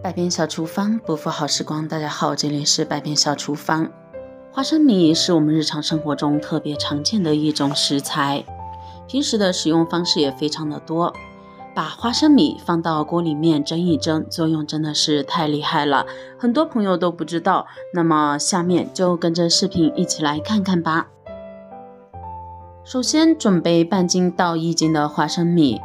百变小厨房，不负好时光。大家好，这里是百变小厨房。花生米是我们日常生活中特别常见的一种食材，平时的使用方式也非常的多。把花生米放到锅里面蒸一蒸，作用真的是太厉害了，很多朋友都不知道。那么下面就跟着视频一起来看看吧。首先准备半斤到1斤的花生米。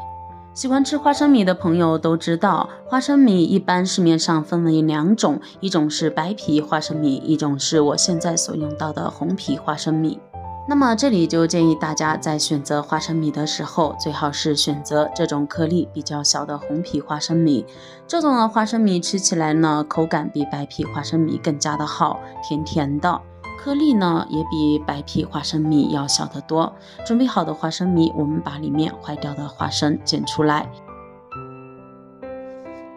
喜欢吃花生米的朋友都知道，花生米一般市面上分为2种，一种是白皮花生米，一种是我现在所用到的红皮花生米。那么这里就建议大家在选择花生米的时候，最好是选择这种颗粒比较小的红皮花生米。这种的花生米吃起来呢，口感比白皮花生米更加的好，甜甜的。颗粒呢也比白皮花生米要小得多。准备好的花生米，我们把里面坏掉的花生捡出来，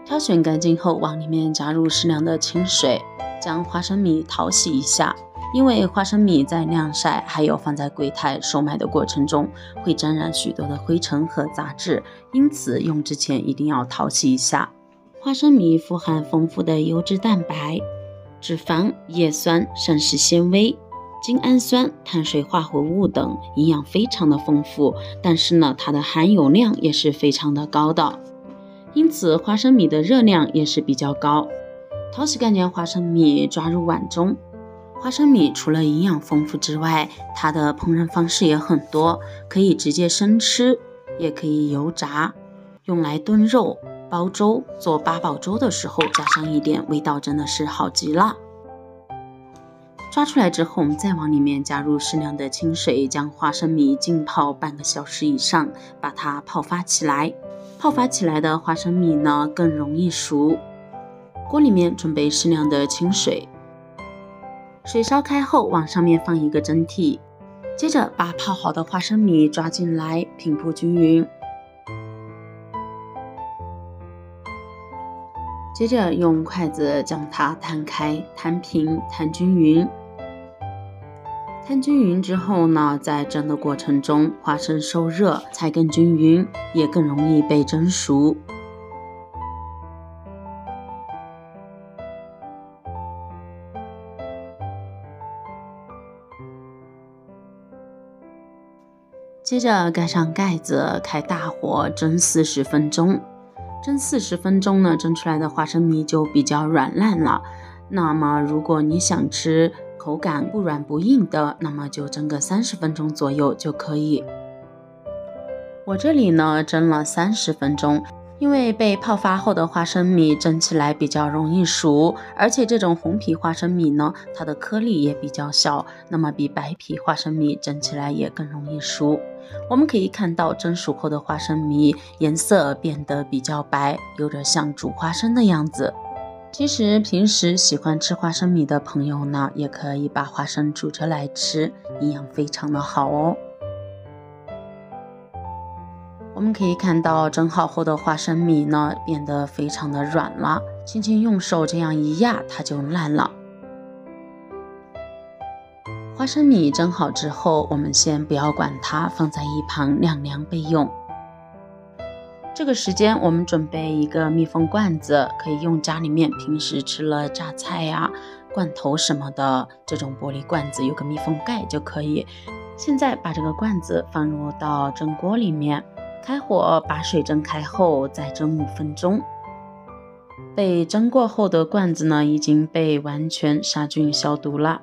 挑选干净后，往里面加入适量的清水，将花生米淘洗一下。因为花生米在晾晒还有放在柜台售卖的过程中，会沾染许多的灰尘和杂质，因此用之前一定要淘洗一下。花生米富含丰富的优质蛋白、脂肪、叶酸、膳食纤维、精氨酸、碳水化合物等，营养非常的丰富，但是呢，它的含油量也是非常的高的，因此花生米的热量也是比较高。淘洗干净花生米抓入碗中。花生米除了营养丰富之外，它的烹饪方式也很多，可以直接生吃，也可以油炸，用来炖肉、煲粥、做八宝粥的时候加上一点，味道真的是好极了。抓出来之后，我们再往里面加入适量的清水，将花生米浸泡半个小时以上，把它泡发起来。泡发起来的花生米呢，更容易熟。锅里面准备适量的清水，水烧开后，往上面放一个蒸屉，接着把泡好的花生米抓进来，平铺均匀。接着用筷子将它摊开、摊平、摊均匀。摊均匀之后呢，在蒸的过程中，花生受热才更均匀，也更容易被蒸熟。接着盖上盖子，开大火蒸40分钟。蒸40分钟呢，蒸出来的花生米就比较软烂了。那么如果你想吃口感不软不硬的，那么就蒸个30分钟左右就可以。我这里呢蒸了30分钟，因为被泡发后的花生米蒸起来比较容易熟，而且这种红皮花生米呢，它的颗粒也比较小，那么比白皮花生米蒸起来也更容易熟。我们可以看到蒸熟后的花生米颜色变得比较白，有着像煮花生的样子。其实平时喜欢吃花生米的朋友呢，也可以把花生煮着来吃，营养非常的好哦。我们可以看到蒸好后的花生米呢，变得非常的软了，轻轻用手这样一压，它就烂了。花生米蒸好之后，我们先不要管它，放在一旁晾凉备用。这个时间我们准备一个密封罐子，可以用家里面平时吃了榨菜呀、罐头什么的这种玻璃罐子，有个密封盖就可以。现在把这个罐子放入到蒸锅里面，开火把水蒸开后再蒸5分钟。被蒸过后的罐子呢，已经被完全杀菌消毒了。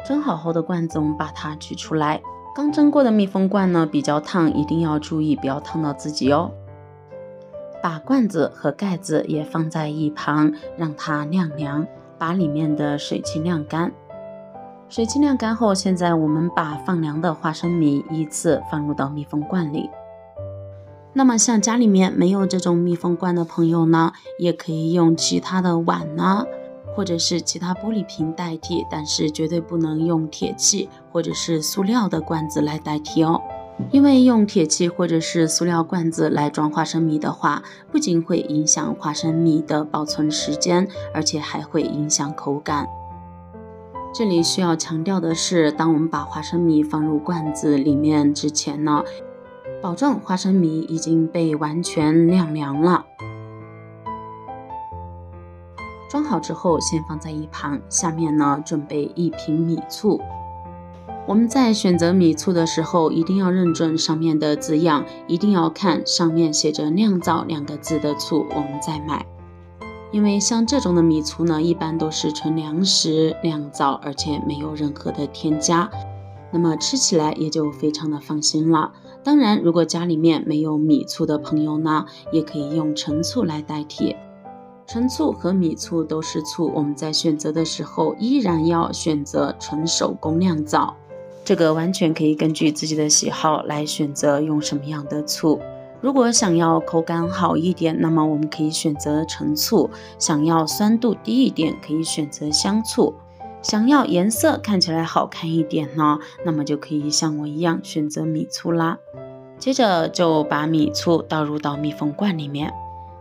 蒸好后的罐子我们把它取出来，刚蒸过的密封罐呢比较烫，一定要注意不要烫到自己哦。把罐子和盖子也放在一旁，让它晾凉，把里面的水汽晾干。水汽晾干后，现在我们把放凉的花生米依次放入到密封罐里。那么像家里面没有这种密封罐的朋友呢，也可以用其他的碗呢，或者是其他玻璃瓶代替，但是绝对不能用铁器或者是塑料的罐子来代替哦。因为用铁器或者是塑料罐子来装花生米的话，不仅会影响花生米的保存时间，而且还会影响口感。这里需要强调的是，当我们把花生米放入罐子里面之前呢，保证花生米已经被完全晾凉了。装好之后先放在一旁，下面呢准备1瓶米醋。我们在选择米醋的时候，一定要认准上面的字样，一定要看上面写着酿造2个字的醋，我们再买。因为像这种的米醋呢，一般都是纯粮食酿造，而且没有任何的添加，那么吃起来也就非常的放心了。当然，如果家里面没有米醋的朋友呢，也可以用陈醋来代替。陈醋和米醋都是醋，我们在选择的时候依然要选择纯手工酿造，这个完全可以根据自己的喜好来选择用什么样的醋。如果想要口感好一点，那么我们可以选择陈醋；想要酸度低一点，可以选择香醋；想要颜色看起来好看一点呢，那么就可以像我一样选择米醋啦。接着就把米醋倒入到密封罐里面。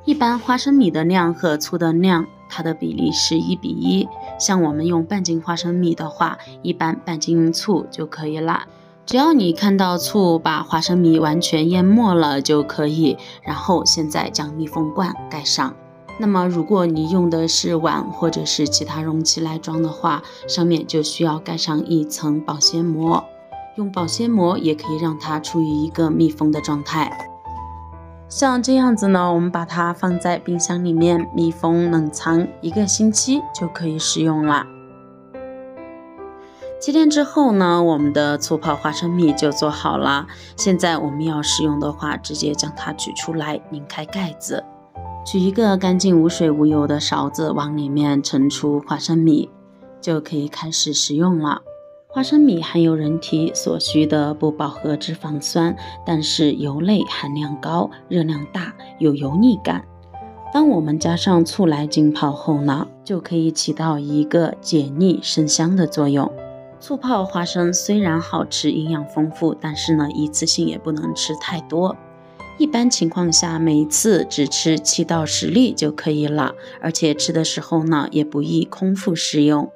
一般花生米的量和醋的量，它的比例是1比1。像我们用半斤花生米的话，一般半斤醋就可以啦。只要你看到醋把花生米完全淹没了就可以，然后现在将密封罐盖上。那么如果你用的是碗或者是其他容器来装的话，上面就需要盖上一层保鲜膜。用保鲜膜也可以让它处于一个密封的状态。像这样子呢，我们把它放在冰箱里面密封冷藏1个星期就可以使用了。7天之后呢，我们的醋泡花生米就做好了。现在我们要使用的话，直接将它取出来，拧开盖子，取一个干净无水无油的勺子，往里面盛出花生米，就可以开始食用了。花生米含有人体所需的不饱和脂肪酸，但是油类含量高，热量大，有油腻感。当我们加上醋来浸泡后呢，就可以起到一个解腻生香的作用。醋泡花生虽然好吃，营养丰富，但是呢，一次性也不能吃太多。一般情况下，每一次只吃7到10粒就可以了，而且吃的时候呢，也不宜空腹食用。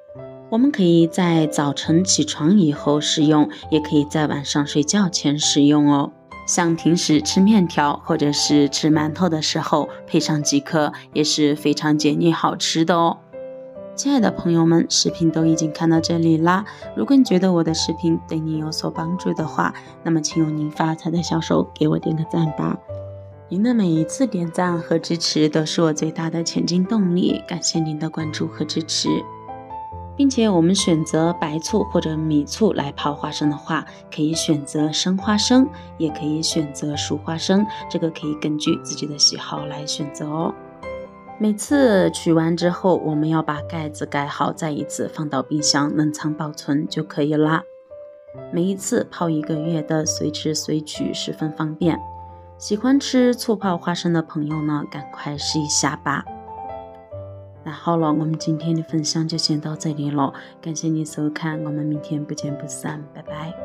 我们可以在早晨起床以后食用，也可以在晚上睡觉前食用哦。像平时吃面条或者是吃馒头的时候，配上几颗也是非常解腻好吃的哦。亲爱的朋友们，视频都已经看到这里啦。如果你觉得我的视频对你有所帮助的话，那么请用您发财的小手给我点个赞吧。您的每一次点赞和支持都是我最大的前进动力，感谢您的关注和支持。并且我们选择白醋或者米醋来泡花生的话，可以选择生花生，也可以选择熟花生，这个可以根据自己的喜好来选择哦。每次取完之后，我们要把盖子盖好，再一次放到冰箱冷藏保存就可以啦。每一次泡1个月的，随吃随取，十分方便。喜欢吃醋泡花生的朋友呢，赶快试一下吧。那好了，我们今天的分享就先到这里了，感谢你收看，我们明天不见不散，拜拜。